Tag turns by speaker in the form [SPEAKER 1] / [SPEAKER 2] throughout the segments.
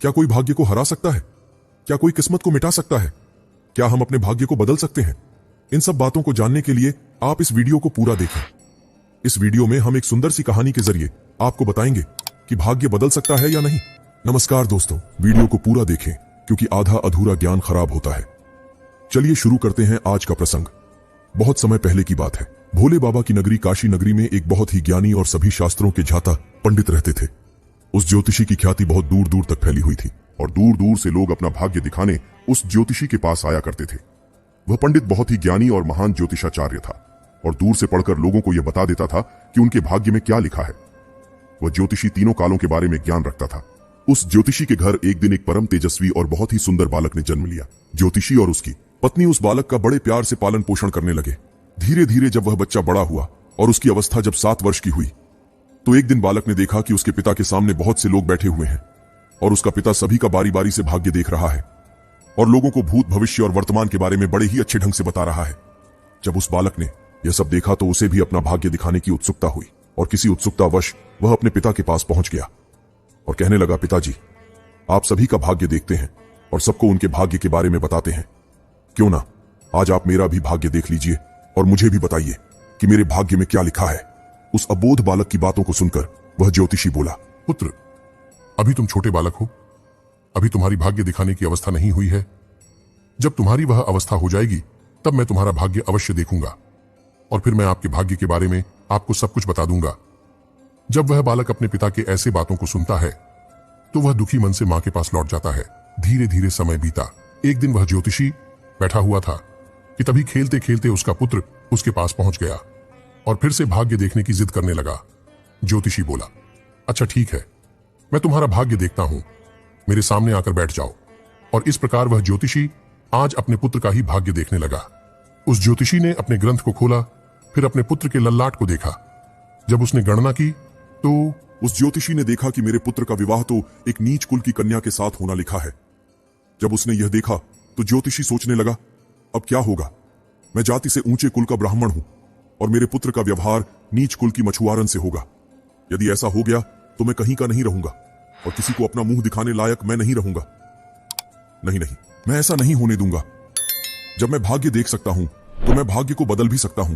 [SPEAKER 1] क्या कोई भाग्य को हरा सकता है? क्या कोई किस्मत को मिटा सकता है? क्या हम अपने भाग्य को बदल सकते हैं? इन सब बातों को जानने के लिए आप इस वीडियो को पूरा देखें। इस वीडियो में हम एक सुंदर सी कहानी के जरिए आपको बताएंगे कि भाग्य बदल सकता है या नहीं। नमस्कार दोस्तों, वीडियो को पूरा देखें क्योंकि आधा अधूरा ज्ञान खराब होता है। चलिए शुरू करते हैं आज का प्रसंग। बहुत समय पहले की बात है। भोले बाबा की नगरी काशी नगरी में एक बहुत ही ज्ञानी और सभी शास्त्रों के झाता पंडित रहते थे। उस ज्योतिषी की ख्याति बहुत दूर दूर तक फैली हुई थी और दूर दूर से लोग अपना भाग्य दिखाने उस ज्योतिषी के पास आया करते थे। वह पंडित बहुत ही ज्ञानी और महान ज्योतिषाचार्य था और दूर से पढ़कर लोगों को यह बता देता था कि उनके भाग्य में क्या लिखा है। वह ज्योतिषी तीनों कालों के बारे में ज्ञान रखता था। उस ज्योतिषी के घर एक दिन एक परम तेजस्वी और बहुत ही सुंदर बालक ने जन्म लिया। ज्योतिषी और उसकी पत्नी उस बालक का बड़े प्यार से पालन पोषण करने लगे। धीरे धीरे जब वह बच्चा बड़ा हुआ और उसकी अवस्था जब 7 वर्ष की हुई तो एक दिन बालक ने देखा कि उसके पिता के सामने बहुत से लोग बैठे हुए हैं और उसका पिता सभी का बारी बारी से भाग्य देख रहा है और लोगों को भूत भविष्य और वर्तमान के बारे में बड़े ही अच्छे ढंग से बता रहा है। जब उस बालक ने यह सब देखा तो उसे भी अपना भाग्य दिखाने की उत्सुकता हुई और किसी उत्सुकतावश वह अपने पिता के पास पहुंच गया और कहने लगा, पिताजी, आप सभी का भाग्य देखते हैं और सबको उनके भाग्य के बारे में बताते हैं। क्यों ना आज आप मेरा भी भाग्य देख लीजिए और मुझे भी बताइए कि मेरे भाग्य में क्या लिखा है। उस अबोध बालक की बातों को सुनकर वह ज्योतिषी बोला,
[SPEAKER 2] पुत्र, अभी तुम छोटे बालक हो, अभी तुम्हारी भाग्य दिखाने की अवस्था नहीं हुई है। जब तुम्हारी वह अवस्था हो जाएगी तब मैं तुम्हारा भाग्य अवश्य देखूंगा और फिर मैं आपके भाग्य के बारे में आपको सब कुछ बता दूंगा। जब वह बालक अपने पिता के ऐसे बातों को सुनता है तो वह दुखी मन से मां के पास लौट जाता है। धीरे धीरे समय बीता। एक दिन वह ज्योतिषी बैठा हुआ था कि तभी खेलते खेलते उसका पुत्र उसके पास पहुंच गया और फिर से भाग्य देखने की जिद करने लगा। ज्योतिषी बोला, अच्छा ठीक है, मैं तुम्हारा भाग्य देखता हूं, मेरे सामने आकर बैठ जाओ। और इस प्रकार वह ज्योतिषी आज अपने पुत्र का ही भाग्य देखने लगा। उस ज्योतिषी ने अपने ग्रंथ को खोला, फिर अपने पुत्र के ललाट को देखा। जब उसने गणना की तो
[SPEAKER 1] उस ज्योतिषी ने देखा कि मेरे पुत्र का विवाह तो एक नीच कुल की कन्या के साथ होना लिखा है। जब उसने यह देखा तो ज्योतिषी सोचने लगा, अब क्या होगा। मैं जाति से ऊंचे कुल का ब्राह्मण हूं और मेरे पुत्र का व्यवहार नीच कुल की मछुआरन से होगा। यदि ऐसा हो गया तो मैं कहीं का नहीं रहूंगा और किसी को अपना मुंह दिखाने लायक मैं नहीं रहूंगा। नहीं, मैं ऐसा नहीं होने दूंगा। जब मैं भाग्य देख सकता हूं तो मैं भाग्य को बदल भी सकता हूं।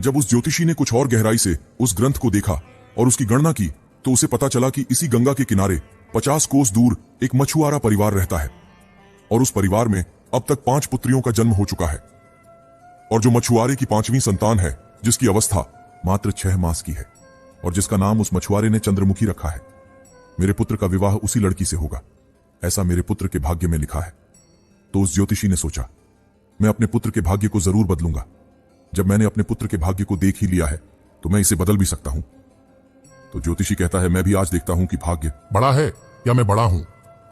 [SPEAKER 1] जब उस ज्योतिषी ने कुछ और गहराई से उस ग्रंथ को देखा और उसकी गणना की तो उसे पता चला कि इसी गंगा के किनारे 50 कोस दूर एक मछुआरा परिवार रहता है और उस परिवार में अब तक 5 पुत्रियों का जन्म हो चुका है और जो मछुआरे की 5वीं संतान है, जिसकी अवस्था मात्र 6 मास की है और जिसका नाम उस मछुआरे ने चंद्रमुखी रखा है। मेरे पुत्र का विवाह उसी लड़की से होगा, ऐसा मेरे पुत्र के भाग्य में लिखा है। तो उस ज्योतिषी ने सोचा, मैं अपने पुत्र के भाग्य को जरूर बदलूंगा। जब मैंने अपने पुत्र के भाग्य को देख ही लिया है तो मैं इसे बदल भी सकता हूं। तो ज्योतिषी कहता है, मैं भी आज देखता हूं कि भाग्य
[SPEAKER 2] बड़ा है या मैं बड़ा हूं।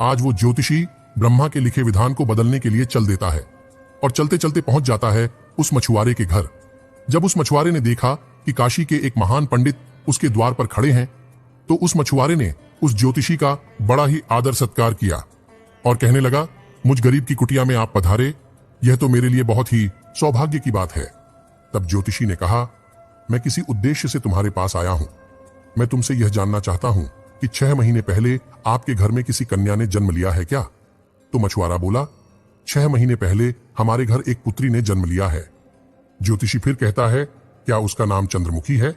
[SPEAKER 2] आज वो ज्योतिषी ब्रह्मा के लिखे विधान को बदलने के लिए चल देता है और चलते चलते पहुंच जाता है उस मछुआरे के घर। जब उस मछुआरे ने देखा कि काशी के एक महान पंडित उसके द्वार पर खड़े हैं तो उस मछुआरे ने उस ज्योतिषी का बड़ा ही आदर सत्कार किया और कहने लगा, मुझ गरीब की कुटिया में आप पधारे, यह तो मेरे लिए बहुत ही सौभाग्य की बात है। तब ज्योतिषी ने कहा, मैं किसी उद्देश्य से तुम्हारे पास आया हूं। मैं तुमसे यह जानना चाहता हूं कि 6 महीने पहले आपके घर में किसी कन्या ने जन्म लिया है क्या? तो मछुआरा बोला, 6 महीने पहले हमारे घर एक पुत्री ने जन्म लिया है। ज्योतिषी फिर कहता है, क्या उसका नाम चंद्रमुखी है?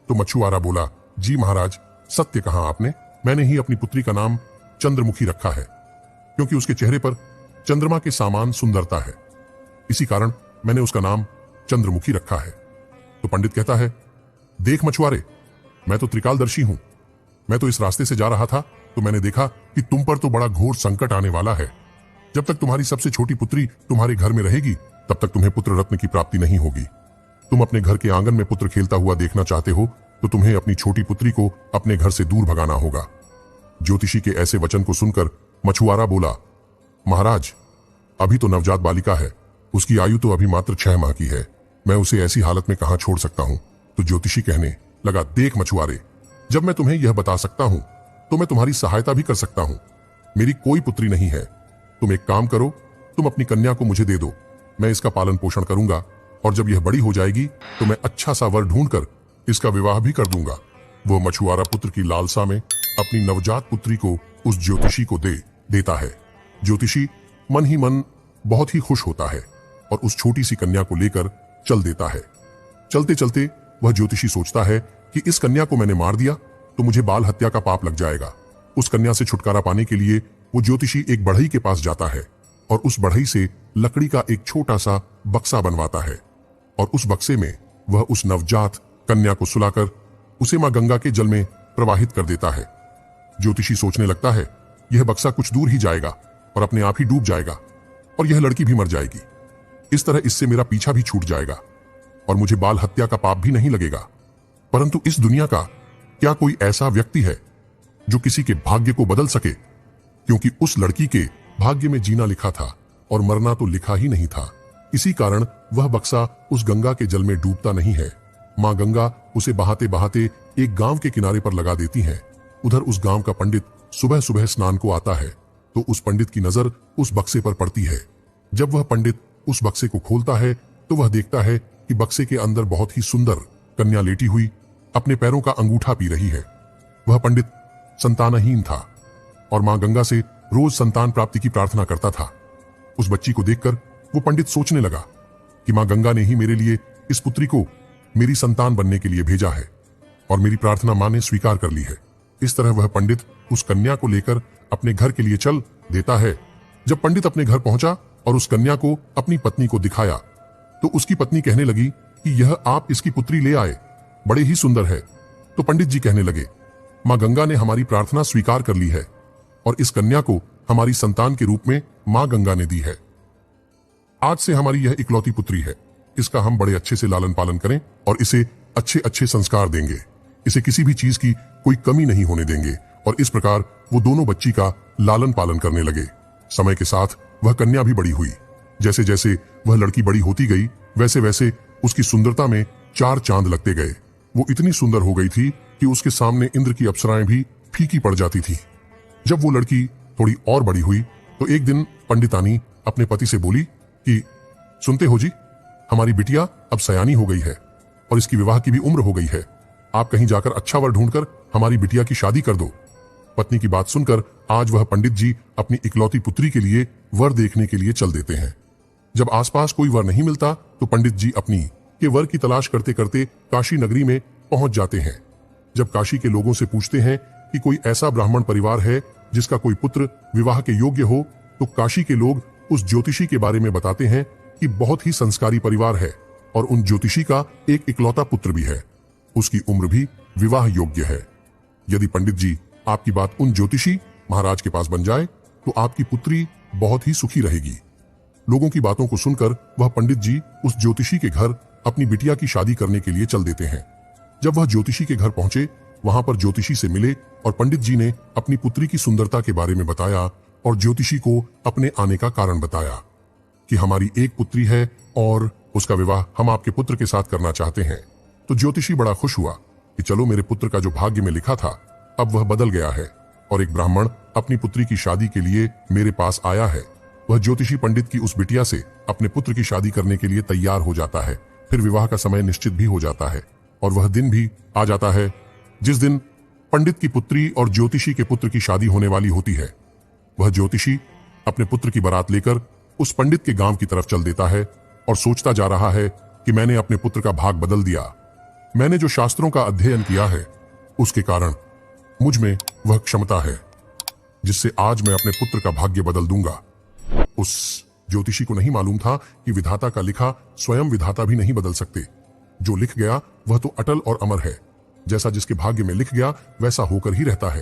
[SPEAKER 2] तो मछुआरा बोला, जी महाराज, सत्य कहा आपने, मैंने ही अपनी पुत्री का नाम चंद्रमुखी रखा है क्योंकि उसके चेहरे पर चंद्रमा के समान सुंदरता है, इसी कारण मैंने उसका नाम चंद्रमुखी रखा है। तो पंडित कहता है, देख मछुआरे, मैं तो त्रिकालदर्शी हूं। मैं तो इस रास्ते से जा रहा था तो मैंने देखा कि तुम पर तो बड़ा घोर संकट आने वाला है। जब तक तुम्हारी सबसे छोटी पुत्री तुम्हारे घर में रहेगी तब तक तुम्हें पुत्र रत्न की प्राप्ति नहीं होगी। तुम अपने घर के आंगन में पुत्र खेलता हुआ देखना चाहते हो तो तुम्हें अपनी छोटी पुत्री को अपने घर से दूर भगाना होगा। ज्योतिषी के ऐसे वचन को सुनकर मछुआरा बोला, महाराज, अभी तो नवजात बालिका है, उसकी आयु तो अभी मात्र 6 माह की है, मैं उसे ऐसी हालत में कहां छोड़ सकता हूं। तो ज्योतिषी कहने लगा, देख मछुआरे, जब मैं तुम्हें यह बता सकता हूं तो मैं तुम्हारी सहायता भी कर सकता हूं। मेरी कोई पुत्री नहीं है, तुम एक काम करो, तुम अपनी कन्या को मुझे दे दो, मैं इसका पालन पोषण करूंगा और जब यह बड़ी हो जाएगी तो मैं अच्छा सा वर ढूंढकर इसका विवाह भी कर दूंगा। वह मछुआरा पुत्र की लालसा में अपनी नवजात पुत्री को उस ज्योतिषी को देता है। ज्योतिषी मन ही मन बहुत ही खुश होता है और उस छोटी सी कन्या को लेकर चल देता है। चलते चलते वह ज्योतिषी सोचता है कि इस कन्या को मैंने मार दिया तो मुझे बाल हत्या का पाप लग जाएगा। उस कन्या से छुटकारा पाने के लिए वो ज्योतिषी एक बढ़ई के पास जाता है और उस बढ़ई से लकड़ी का एक छोटा सा बक्सा बनवाता है और उस बक्से में वह उस नवजात कन्या को सुलाकर उसे मां गंगा के जल में प्रवाहित कर देता है। ज्योतिषी सोचने लगता है यह बक्सा कुछ दूर ही जाएगा और अपने आप ही डूब जाएगा और यह लड़की भी मर जाएगी। इस तरह इससे मेरा पीछा भी छूट जाएगा और मुझे बाल हत्या का पाप भी नहीं लगेगा। परंतु इस दुनिया का क्या कोई ऐसा व्यक्ति है जो किसी के भाग्य को बदल सके? क्योंकि उस लड़की के भाग्य में जीना लिखा था और मरना तो लिखा ही नहीं था। इसी कारण वह बक्सा उस गंगा के जल में डूबता नहीं है। मां गंगा उसे बहाते बहाते एक गांव के किनारे पर लगा देती हैं। उधर उस गांव का पंडित सुबह सुबह स्नान को आता है तो उस पंडित की नजर उस बक्से पर पड़ती है। जब वह पंडित उस बक्से को खोलता है तो वह देखता है कि बक्से के अंदर बहुत ही सुंदर कन्या लेटी हुई अपने पैरों का अंगूठा पी रही है। वह पंडित संतानहीन था और मां गंगा से रोज संतान प्राप्ति की प्रार्थना करता था। उस बच्ची को देखकर वो पंडित सोचने लगा कि मां गंगा ने ही मेरे लिए इस पुत्री को मेरी संतान बनने के लिए भेजा है और मेरी प्रार्थना मां ने स्वीकार कर ली है। इस तरह वह पंडित उस कन्या को लेकर अपने घर के लिए चल देता है। जब पंडित अपने घर पहुंचा और उस कन्या को अपनी पत्नी को दिखाया तो उसकी पत्नी कहने लगी कि यह आप इसकी पुत्री ले आए, बड़े ही सुंदर है। तो पंडित जी कहने लगे मां गंगा ने हमारी प्रार्थना स्वीकार कर ली है और इस कन्या को हमारी संतान के रूप में मां गंगा ने दी है। आज से हमारी यह इकलौती पुत्री है। इसका हम बड़े अच्छे से लालन पालन करें और इसे अच्छे अच्छे संस्कार देंगे। इसे किसी भी चीज की कोई कमी नहीं होने देंगे। और इस प्रकार वो दोनों बच्ची का लालन पालन करने लगे। समय के साथ वह कन्या भी बड़ी हुई। जैसे जैसे वह लड़की बड़ी होती गई वैसे वैसे उसकी सुंदरता में चार चांद लगते गए। वो इतनी सुंदर हो गई थी कि उसके सामने इंद्र की अप्सराएं भी फीकी पड़ जाती थी। जब वो लड़की थोड़ी और बड़ी हुई तो एक दिन पंडितानी अपने पति से बोली कि सुनते हो जी, हमारी बिटिया अब सयानी हो गई है और इसकी विवाह की भी उम्र हो गई है। आप कहीं जाकर अच्छा वर ढूंढकर हमारी बिटिया की शादी कर दो। पत्नी की बात सुनकर आज वह पंडित जी अपनी इकलौती पुत्री के लिए वर देखने के लिए चल देते हैं। जब आसपास कोई वर नहीं मिलता तो पंडित जी अपनी के वर की तलाश करते करते काशी नगरी में पहुंच जाते हैं। जब काशी के लोगों से पूछते हैं कि कोई ऐसा ब्राह्मण परिवार है जिसका कोई पुत्र विवाह के योग्य हो, तो काशी के लोग उस ज्योतिषी के बारे में बताते हैं कि बहुत ही संस्कारी परिवार है और उन ज्योतिषी का एक इकलौता पुत्र भी है। उसकी उम्र भी विवाह योग्य है। यदि पंडित जी आपकी बात उन ज्योतिषी महाराज के पास बन जाए तो आपकी पुत्री बहुत ही सुखी रहेगी। लोगों की बातों को सुनकर वह पंडित जी उस ज्योतिषी के घर अपनी बिटिया की शादी करने के लिए चल देते हैं। जब वह ज्योतिषी के घर पहुंचे, वहां पर ज्योतिषी से मिले और पंडित जी ने अपनी पुत्री की सुंदरता के बारे में बताया और ज्योतिषी को अपने आने का कारण बताया कि हमारी एक पुत्री है और उसका विवाह हम आपके पुत्र के साथ करना चाहते हैं। तो ज्योतिषी बड़ा खुश हुआ कि चलो, मेरे पुत्र का जो भाग्य में लिखा था अब वह बदल गया है और एक ब्राह्मण अपनी पुत्री की शादी के लिए मेरे पास आया है। वह ज्योतिषी पंडित की उस बिटिया से अपने पुत्र की शादी करने के लिए तैयार हो जाता है। फिर विवाह का समय निश्चित भी हो जाता है और वह दिन भी आ जाता है जिस दिन पंडित की पुत्री और ज्योतिषी के पुत्र की शादी होने वाली होती है। वह ज्योतिषी अपने पुत्र की बारात लेकर उस पंडित के गांव की तरफ चल देता है और सोचता जा रहा है कि मैंने अपने पुत्र का भाग बदल दिया। मैंने जो शास्त्रों का अध्ययन किया है उसके कारण मुझ में वह क्षमता है जिससे आज मैं अपने पुत्र का भाग्य बदल दूंगा। उस ज्योतिषी को नहीं मालूम था कि विधाता का लिखा स्वयं विधाता भी नहीं बदल सकते। जो लिख गया वह तो अटल और अमर है। जैसा जिसके भाग्य में लिख गया वैसा होकर ही रहता है।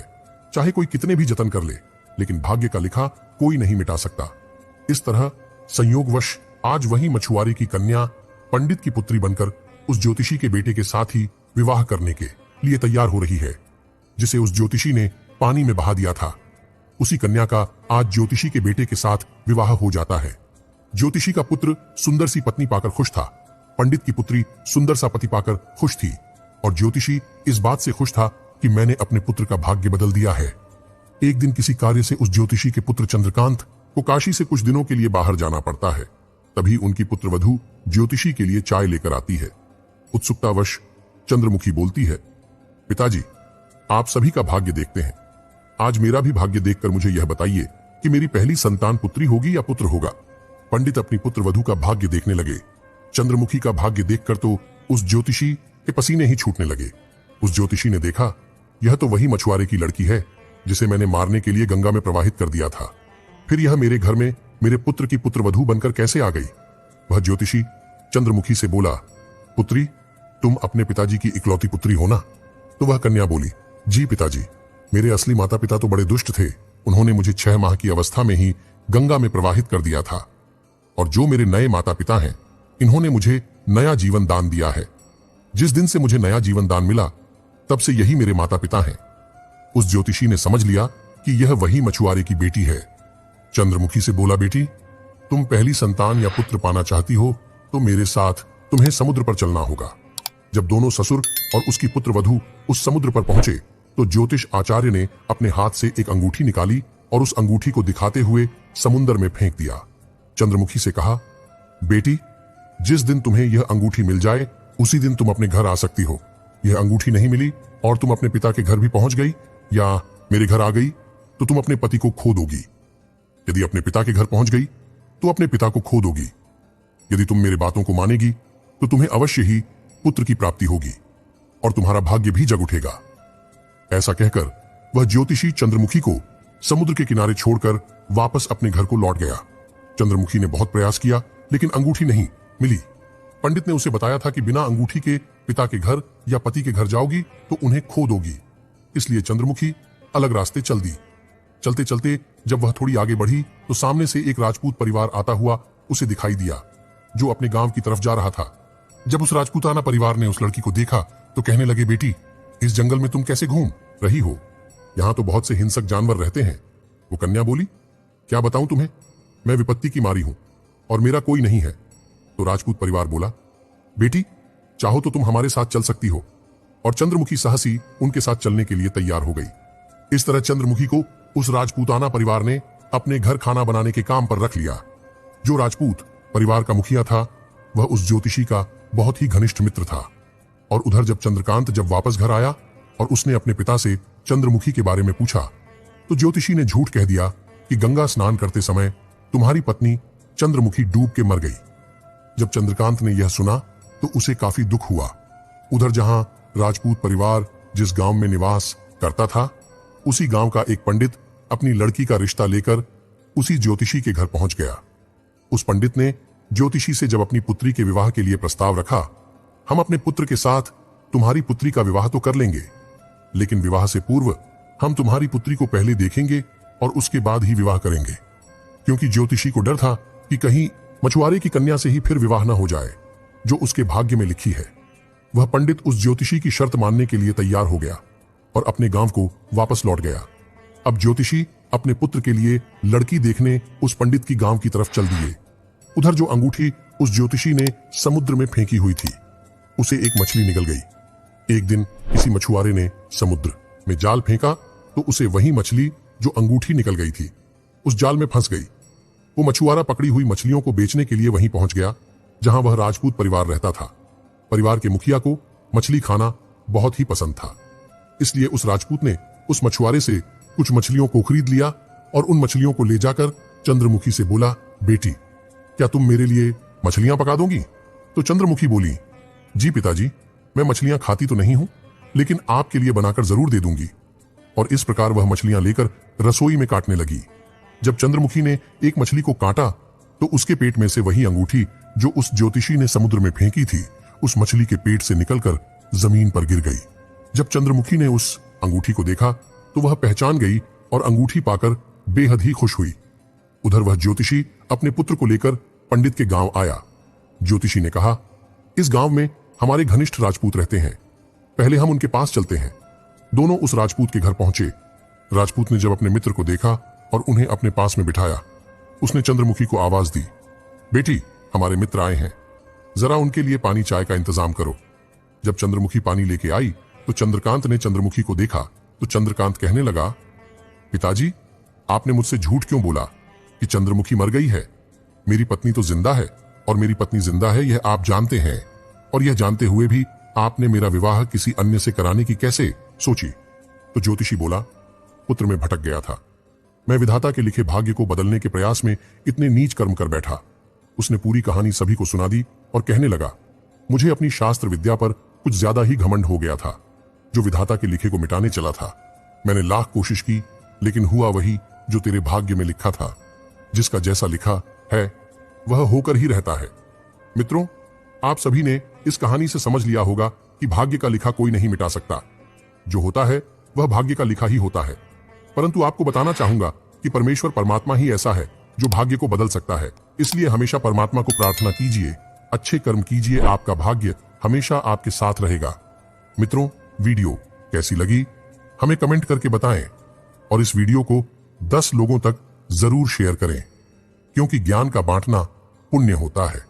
[SPEAKER 2] चाहे कोई कितने भी जतन कर ले, लेकिन भाग्य का लिखा कोई नहीं मिटा सकता। इस तरह संयोगवश आज वही मछुआरे की कन्या पंडित की पुत्री बनकर उस ज्योतिषी के बेटे के साथ ही विवाह करने के लिए तैयार हो रही है, जिसे उस ज्योतिषी ने पानी में बहा दिया था। उसी कन्या का आज ज्योतिषी के बेटे के साथ विवाह हो जाता है। ज्योतिषी का पुत्र सुंदर सी पत्नी पाकर खुश था, पंडित की पुत्री सुंदर सा पति पाकर खुश थी और ज्योतिषी इस बात से खुश था कि मैंने अपने पुत्र का भाग्य बदल दिया है। एक दिन किसी कार्य से उस ज्योतिषी के पुत्र चंद्रकांत को काशी से कुछ दिनों के लिए बाहर जाना पड़ता है। तभी उनकी पुत्रवधू ज्योतिषी के लिए चाय लेकर आती है। उत्सुकतावश चंद्रमुखी बोलती है, पिताजी, आप सभी का भाग्य देखते हैं। आज मेरा भी भाग्य देखकर मुझे यह बताइए कि मेरी पहली संतान पुत्री होगी या पुत्र होगा। पंडित अपनी पुत्र वधू का भाग्य देखने लगे। चंद्रमुखी का भाग्य देखकर तो उस ज्योतिषी के पसीने ही छूटने लगे। उस ज्योतिषी ने देखा, यह तो वही मछुआरे की लड़की है जिसे मैंने मारने के लिए गंगा में प्रवाहित कर दिया था। फिर यह मेरे घर में मेरे पुत्र की पुत्रवधू बनकर कैसे आ गई? वह ज्योतिषी चंद्रमुखी से बोला, पुत्री, तुम अपने पिताजी की इकलौती पुत्री हो ना? तो वह कन्या बोली, जी पिताजी, मेरे असली माता पिता तो बड़े दुष्ट थे। उन्होंने मुझे 6 माह की अवस्था में ही गंगा में प्रवाहित कर दिया था। और जो मेरे नए माता पिता हैं, इन्होंने मुझे नया जीवन दान दिया है। जिस दिन से मुझे नया जीवन दान मिला, तब से यही मेरे माता पिता हैं। उस ज्योतिषी ने समझ लिया कि यह वही मछुआरे की बेटी है। चंद्रमुखी से बोला, बेटी, तुम पहली संतान या पुत्र पाना चाहती हो तो मेरे साथ तुम्हें समुद्र पर चलना होगा। जब दोनों ससुर और उसकी पुत्र वधू उस समुद्र पर पहुंचे तो ज्योतिष आचार्य ने अपने हाथ से एक अंगूठी निकाली और उस अंगूठी को दिखाते हुए समुद्र में फेंक दिया। चंद्रमुखी से कहा, बेटी, जिस दिन तुम्हें यह अंगूठी मिल जाए उसी दिन तुम अपने घर आ सकती हो। यह अंगूठी नहीं मिली और तुम अपने पिता के घर भी पहुंच गई या मेरे घर आ गई तो तुम अपने पति को खो दोगी। यदि अपने पिता के घर पहुंच गई तो अपने पिता को खो दोगी। यदि तुम मेरी बातों को मानेगी तो तुम्हें अवश्य ही पुत्र की प्राप्ति होगी और तुम्हारा भाग्य भी जग उठेगा। ऐसा कहकर वह ज्योतिषी चंद्रमुखी को समुद्र के किनारे छोड़कर वापस अपने घर को लौट गया। चंद्रमुखी ने बहुत प्रयास किया लेकिन अंगूठी नहीं मिली। पंडित ने उसे बताया था कि बिना अंगूठी के पिता के घर या पति के घर जाओगी तो उन्हें खो दोगी। इसलिए चंद्रमुखी अलग रास्ते चल दी। चलते चलते जब वह थोड़ी आगे बढ़ी तो सामने से एक राजपूत परिवार आता हुआ उसे दिखाई दिया, जो अपने गांव की तरफ जा रहा था। जब उस राजपूताना परिवार ने उस लड़की को देखा तो कहने लगे, बेटी, इस जंगल में तुम कैसे घूम रही हो? यहां तो बहुत से हिंसक जानवर रहते हैं। वो कन्या बोली, क्या बताऊं तुम्हें, मैं विपत्ति की मारी हूं और मेरा कोई नहीं है। तो राजपूत परिवार बोला, बेटी, चाहो तो तुम हमारे साथ चल सकती हो। और चंद्रमुखी साहसी उनके साथ चलने के लिए तैयार हो गई। इस तरह चंद्रमुखी को उस राजपूताना परिवार ने अपने घर खाना बनाने के काम पर रख लिया। जो राजपूत परिवार का मुखिया था वह उस ज्योतिषी का बहुत ही घनिष्ठ मित्र था। और उधर जब चंद्रकांत वापस घर आया और उसने अपने पिता से चंद्रमुखी के बारे में पूछा तो ज्योतिषी ने झूठ कह दिया कि गंगा स्नान करते समय तुम्हारी पत्नी चंद्रमुखी डूब के मर गई। जब चंद्रकांत ने यह सुना तो उसे काफी दुख हुआ। उधर जहां राजपूत परिवार जिस गांव में निवास करता था, उसी गांव का एक पंडित अपनी लड़की का रिश्ता लेकर उसी ज्योतिषी के घर पहुंच गया। उस पंडित ने ज्योतिषी से जब अपनी पुत्री के विवाह के लिए प्रस्ताव रखा, हम अपने पुत्र के साथ तुम्हारी पुत्री का विवाह तो कर लेंगे, लेकिन विवाह से पूर्व हम तुम्हारी पुत्री को पहले देखेंगे और उसके बाद ही विवाह करेंगे। क्योंकि ज्योतिषी को डर था कि कहीं मछुआरे की कन्या से ही फिर विवाह न हो जाए, जो उसके भाग्य में लिखी है। वह पंडित उस ज्योतिषी की शर्त मानने के लिए तैयार हो गया और अपने गांव को वापस लौट गया। अब ज्योतिषी अपने पुत्र के लिए लड़की देखने उस पंडित की गांव की तरफ चल दिए। उधर जो अंगूठी उस ज्योतिषी ने समुद्र में फेंकी हुई थी, उसे एक मछली निकल गई। एक दिन किसी मछुआरे ने समुद्र में जाल फेंका तो उसे वही मछली जो अंगूठी निकल गई थी उस जाल में फंस गई। वो मछुआरा पकड़ी हुई मछलियों को बेचने के लिए वहीं पहुंच गया जहां वह राजपूत परिवार रहता था। परिवार के मुखिया को मछली खाना बहुत ही पसंद था, इसलिए उस राजपूत ने उस मछुआरे से कुछ मछलियों को खरीद लिया और उन मछलियों को ले जाकर चंद्रमुखी से बोला, बेटी, क्या तुम मेरे लिए मछलियां पका दोगी? तो चंद्रमुखी बोली, जी पिताजी, मैं मछलियां खाती तो नहीं हूं, लेकिन आपके लिए बनाकर जरूर दे दूंगी। और इस प्रकार वह मछलियां लेकर रसोई में काटने लगी। जब चंद्रमुखी ने एक मछली को काटा तो उसके पेट में से वही अंगूठी जो उस ज्योतिषी ने समुद्र में फेंकी थी, उस मछली के पेट से निकलकर जमीन पर गिर गई। जब चंद्रमुखी ने उस अंगूठी को देखा तो वह पहचान गई और अंगूठी पाकर बेहद ही खुश हुई। उधर वह ज्योतिषी अपने पुत्र को लेकर पंडित के गांव आया। ज्योतिषी ने कहा, इस गांव में हमारे घनिष्ठ राजपूत रहते हैं, पहले हम उनके पास चलते हैं। दोनों उस राजपूत के घर पहुंचे। राजपूत ने जब अपने मित्र को देखा और उन्हें अपने पास में बिठाया, उसने चंद्रमुखी को आवाज दी, बेटी, हमारे मित्र आए हैं, जरा उनके लिए पानी चाय का इंतजाम करो। जब चंद्रमुखी पानी लेके आई तो चंद्रकांत ने चंद्रमुखी को देखा तो चंद्रकांत कहने लगा, पिताजी, आपने मुझसे झूठ क्यों बोला कि चंद्रमुखी मर गई है? मेरी पत्नी तो जिंदा है और मेरी पत्नी जिंदा है यह आप जानते हैं, और यह जानते हुए भी आपने मेरा विवाह किसी अन्य से कराने की कैसे सोची? तो ज्योतिषी बोला, पुत्र में भटक गया था। मैं विधाता के लिखे भाग्य को बदलने के प्रयास में इतने नीच कर्म कर बैठा। उसने पूरी कहानी सभी को सुना दी और कहने लगा, मुझे अपनी शास्त्र विद्या पर कुछ ज्यादा ही घमंड हो गया था, जो विधाता के लिखे को मिटाने चला था। मैंने लाख कोशिश की, लेकिन हुआ वही जो तेरे भाग्य में लिखा था। जिसका जैसा लिखा है वह होकर ही रहता है। मित्रों, आप सभी ने इस कहानी से समझ लिया होगा कि भाग्य का लिखा कोई नहीं मिटा सकता। जो होता है वह भाग्य का लिखा ही होता है। परंतु आपको बताना चाहूंगा कि परमेश्वर परमात्मा ही ऐसा है जो भाग्य को बदल सकता है। इसलिए हमेशा परमात्मा को प्रार्थना कीजिए, अच्छे कर्म कीजिए, आपका भाग्य हमेशा आपके साथ रहेगा। मित्रों, वीडियो कैसी लगी हमें कमेंट करके बताएं और इस वीडियो को 10 लोगों तक जरूर शेयर करें, क्योंकि ज्ञान का बांटना पुण्य होता है।